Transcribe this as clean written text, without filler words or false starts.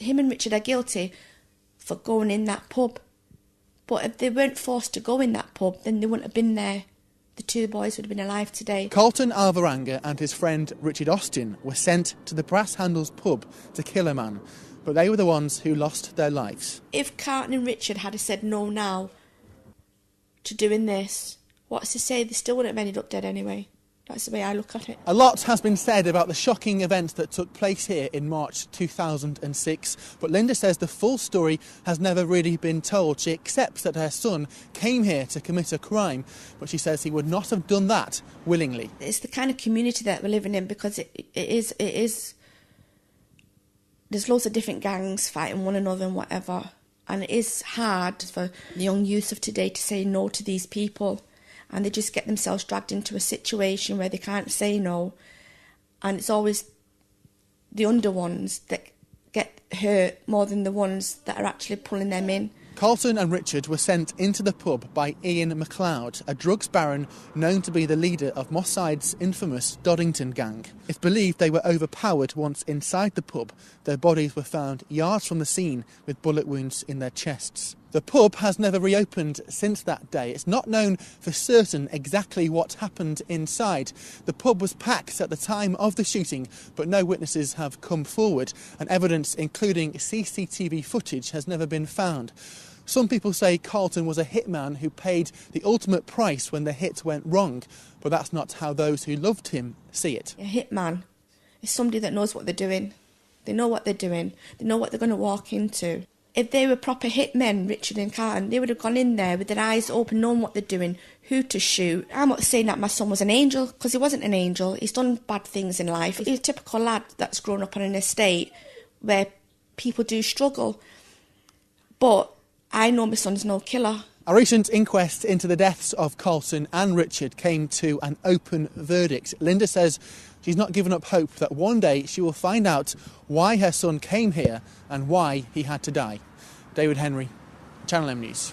him and Richard are guilty for going in that pub. But if they weren't forced to go in that pub, then they wouldn't have been there. The two boys would have been alive today. Carlton Alvarenga and his friend Richard Austin were sent to the Brass Handles pub to kill a man, but they were the ones who lost their lives. If Carlton and Richard had said no now to doing this, what's to say they still wouldn't have ended up dead anyway? That's the way I look at it. A lot has been said about the shocking event that took place here in March 2006, but Linda says the full story has never really been told. She accepts that her son came here to commit a crime, but she says he would not have done that willingly. It's the kind of community that we're living in, because it is. There's loads of different gangs fighting one another and whatever, and it is hard for the young youth of today to say no to these people. And they just get themselves dragged into a situation where they can't say no. And it's always the under ones that get hurt more than the ones that are actually pulling them in. Carlton and Richard were sent into the pub by Ian MacLeod, a drugs baron known to be the leader of Moss Side's infamous Doddington gang. It's believed they were overpowered once inside the pub. Their bodies were found yards from the scene with bullet wounds in their chests. The pub has never reopened since that day. It's not known for certain exactly what happened inside. The pub was packed at the time of the shooting, but no witnesses have come forward, and evidence, including CCTV footage, has never been found. Some people say Carlton was a hitman who paid the ultimate price when the hit went wrong, but that's not how those who loved him see it. A hitman is somebody that knows what they're doing. They know what they're doing. They know what they're going to walk into. If they were proper hitmen, Richard and Carlton, they would have gone in there with their eyes open, knowing what they're doing, who to shoot. I'm not saying that my son was an angel, because he wasn't an angel. He's done bad things in life. He's a typical lad that's grown up on an estate where people do struggle. But I know my son's no killer. A recent inquest into the deaths of Carlton and Richard came to an open verdict. Linda says she's not given up hope that one day she will find out why her son came here and why he had to die. David Henry, Channel M News.